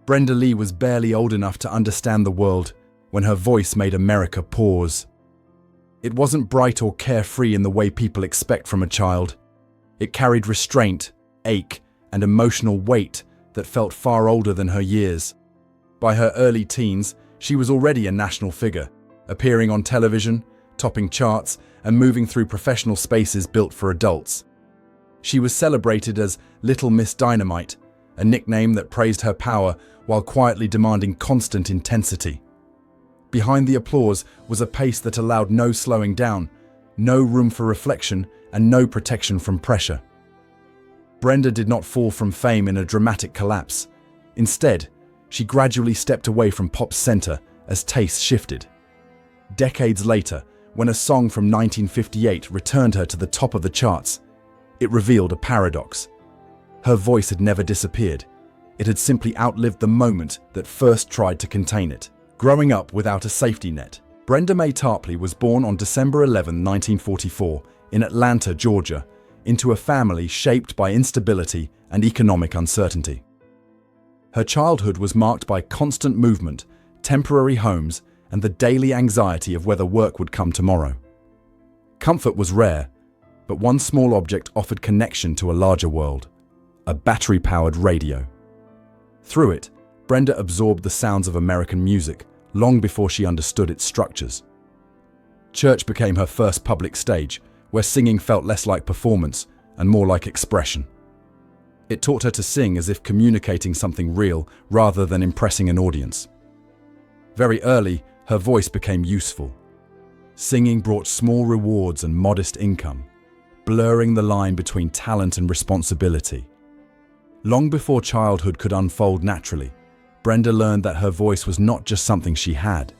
Brenda Lee was barely old enough to understand the world when her voice made America pause. It wasn't bright or carefree in the way people expect from a child. It carried restraint, ache, and emotional weight that felt far older than her years. By her early teens, she was already a national figure, appearing on television, topping charts, and moving through professional spaces built for adults. She was celebrated as Little Miss Dynamite, a nickname that praised her power while quietly demanding constant intensity. Behind the applause was a pace that allowed no slowing down, no room for reflection, and no protection from pressure. Brenda did not fall from fame in a dramatic collapse. Instead, she gradually stepped away from pop's center as tastes shifted. Decades later, when a song from 1958 returned her to the top of the charts, it revealed a paradox. Her voice had never disappeared. It had simply outlived the moment that first tried to contain it. Growing up without a safety net, Brenda Mae Tarpley was born on December 11, 1944, in Atlanta, Georgia, into a family shaped by instability and economic uncertainty. Her childhood was marked by constant movement, temporary homes, and the daily anxiety of whether work would come tomorrow. Comfort was rare, but one small object offered connection to a larger world: a battery-powered radio. Through it, Brenda absorbed the sounds of American music long before she understood its structures. Church became her first public stage, where singing felt less like performance and more like expression. It taught her to sing as if communicating something real rather than impressing an audience. Very early, her voice became useful. Singing brought small rewards and modest income, blurring the line between talent and responsibility. Long before childhood could unfold naturally, Brenda learned that her voice was not just something she had,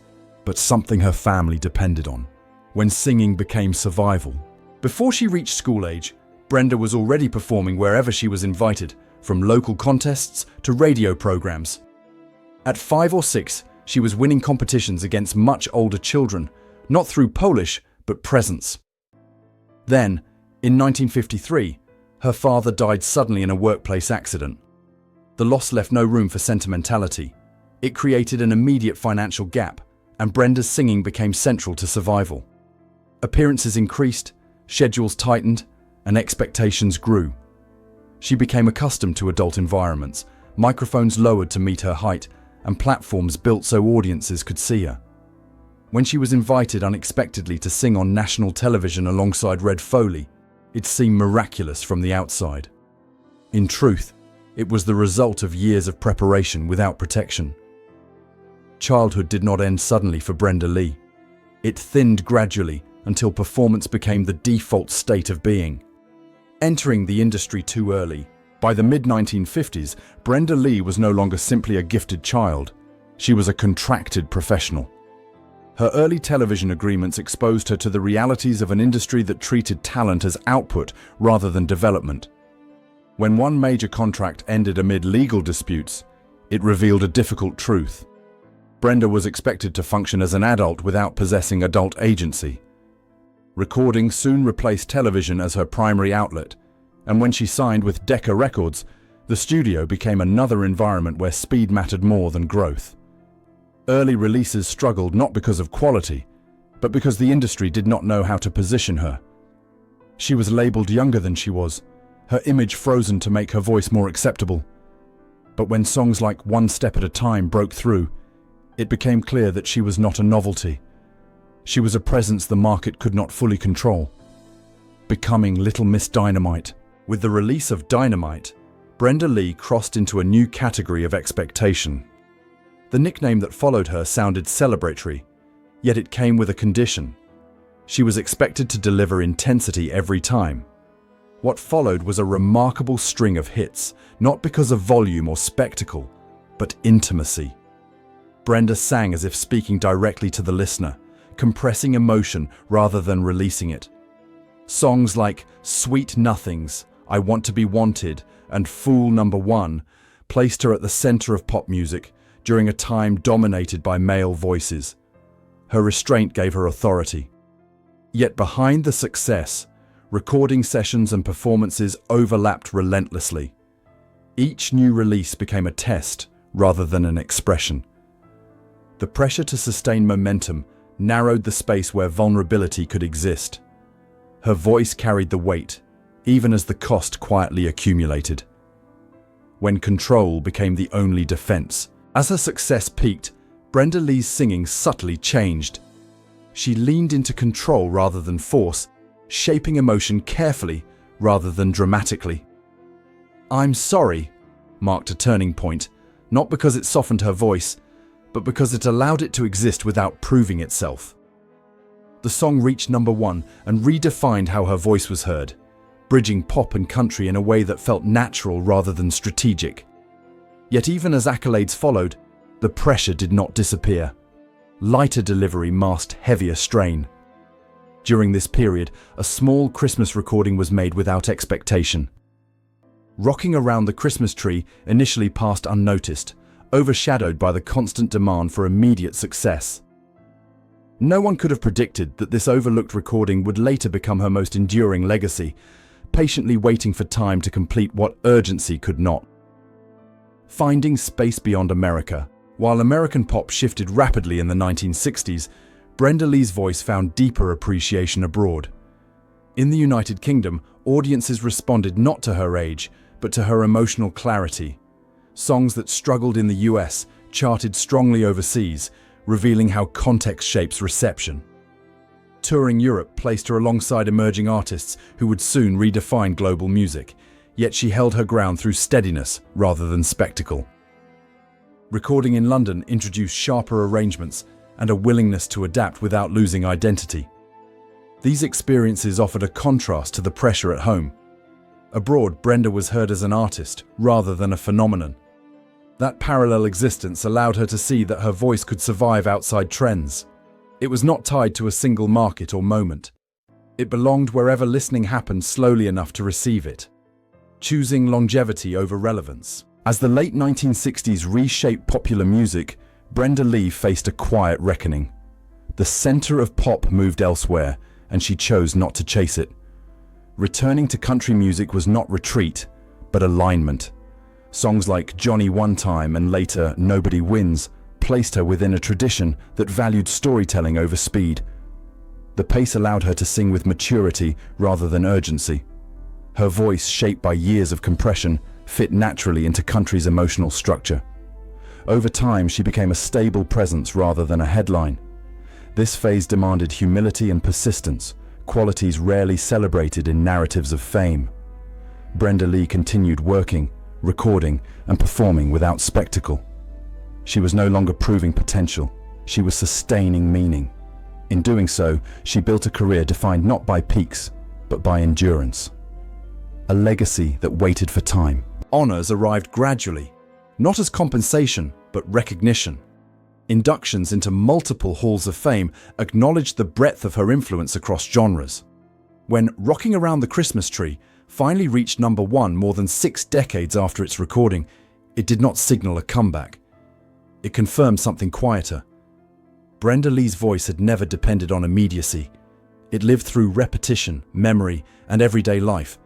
but something her family depended on, when singing became survival. Before she reached school age, Brenda was already performing wherever she was invited, from local contests to radio programs. At 5 or 6, she was winning competitions against much older children, not through polish, but presence. Then, in 1953, her father died suddenly in a workplace accident. The loss left no room for sentimentality. It created an immediate financial gap, and Brenda's singing became central to survival. Appearances increased, schedules tightened, and expectations grew. She became accustomed to adult environments, microphones lowered to meet her height, and platforms built so audiences could see her. When she was invited unexpectedly to sing on national television alongside Red Foley, it seemed miraculous from the outside. In truth, it was the result of years of preparation without protection. Childhood did not end suddenly for Brenda Lee. It thinned gradually until performance became the default state of being. Entering the industry too early, by the mid-1950s, Brenda Lee was no longer simply a gifted child. She was a contracted professional. Her early television agreements exposed her to the realities of an industry that treated talent as output rather than development. When one major contract ended amid legal disputes, it revealed a difficult truth. Brenda was expected to function as an adult without possessing adult agency. Recording soon replaced television as her primary outlet, and when she signed with Decca Records, the studio became another environment where speed mattered more than growth. Early releases struggled not because of quality, but because the industry did not know how to position her. She was labeled younger than she was, her image frozen to make her voice more acceptable. But when songs like One Step at a Time broke through, it became clear that she was not a novelty. She was a presence the market could not fully control, becoming Little Miss Dynamite. With the release of Dynamite, Brenda Lee crossed into a new category of expectation. The nickname that followed her sounded celebratory, yet it came with a condition. She was expected to deliver intensity every time. What followed was a remarkable string of hits, not because of volume or spectacle, but intimacy. Brenda sang as if speaking directly to the listener, compressing emotion rather than releasing it. Songs like Sweet Nothings, I Want to Be Wanted, and Fool Number One placed her at the center of pop music during a time dominated by male voices. Her restraint gave her authority. Yet behind the success, recording sessions and performances overlapped relentlessly. Each new release became a test, rather than an expression. The pressure to sustain momentum narrowed the space where vulnerability could exist. Her voice carried the weight, even as the cost quietly accumulated. When control became the only defense. As her success peaked, Brenda Lee's singing subtly changed. She leaned into control rather than force, shaping emotion carefully rather than dramatically. "I'm Sorry" marked a turning point, not because it softened her voice, but because it allowed it to exist without proving itself. The song reached #1 and redefined how her voice was heard, bridging pop and country in a way that felt natural rather than strategic. Yet even as accolades followed, the pressure did not disappear. Lighter delivery masked heavier strain. During this period, a small Christmas recording was made without expectation. Rocking Around the Christmas Tree initially passed unnoticed, overshadowed by the constant demand for immediate success. No one could have predicted that this overlooked recording would later become her most enduring legacy, patiently waiting for time to complete what urgency could not. Finding space beyond America. While American pop shifted rapidly in the 1960s, Brenda Lee's voice found deeper appreciation abroad. In the United Kingdom, audiences responded not to her age, but to her emotional clarity. Songs that struggled in the US charted strongly overseas, revealing how context shapes reception. Touring Europe placed her alongside emerging artists who would soon redefine global music, yet she held her ground through steadiness rather than spectacle. Recording in London introduced sharper arrangements and a willingness to adapt without losing identity. These experiences offered a contrast to the pressure at home. Abroad, Brenda was heard as an artist rather than a phenomenon. That parallel existence allowed her to see that her voice could survive outside trends. It was not tied to a single market or moment. It belonged wherever listening happened slowly enough to receive it, choosing longevity over relevance. As the late 1960s reshaped popular music, Brenda Lee faced a quiet reckoning. The center of pop moved elsewhere, and she chose not to chase it. Returning to country music was not retreat, but alignment. Songs like Johnny One Time and later Nobody Wins placed her within a tradition that valued storytelling over speed. The pace allowed her to sing with maturity rather than urgency. Her voice, shaped by years of compression, fit naturally into country's emotional structure. Over time, she became a stable presence rather than a headline. This phase demanded humility and persistence, qualities rarely celebrated in narratives of fame. Brenda Lee continued working, recording, and performing without spectacle. She was no longer proving potential, she was sustaining meaning. In doing so, she built a career defined not by peaks, but by endurance. A legacy that waited for time. Honors arrived gradually, not as compensation, but recognition. Inductions into multiple halls of fame acknowledged the breadth of her influence across genres. When Rocking Around the Christmas Tree finally reached #1 more than 6 decades after its recording, it did not signal a comeback. It confirmed something quieter. Brenda Lee's voice had never depended on immediacy. It lived through repetition, memory, and everyday life.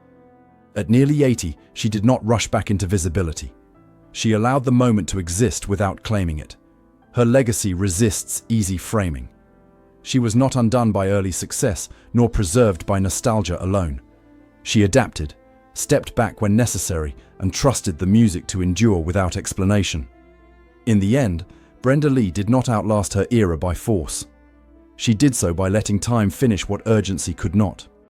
At nearly 80, she did not rush back into visibility. She allowed the moment to exist without claiming it. Her legacy resists easy framing. She was not undone by early success, nor preserved by nostalgia alone. She adapted, stepped back when necessary, and trusted the music to endure without explanation. In the end, Brenda Lee did not outlast her era by force. She did so by letting time finish what urgency could not.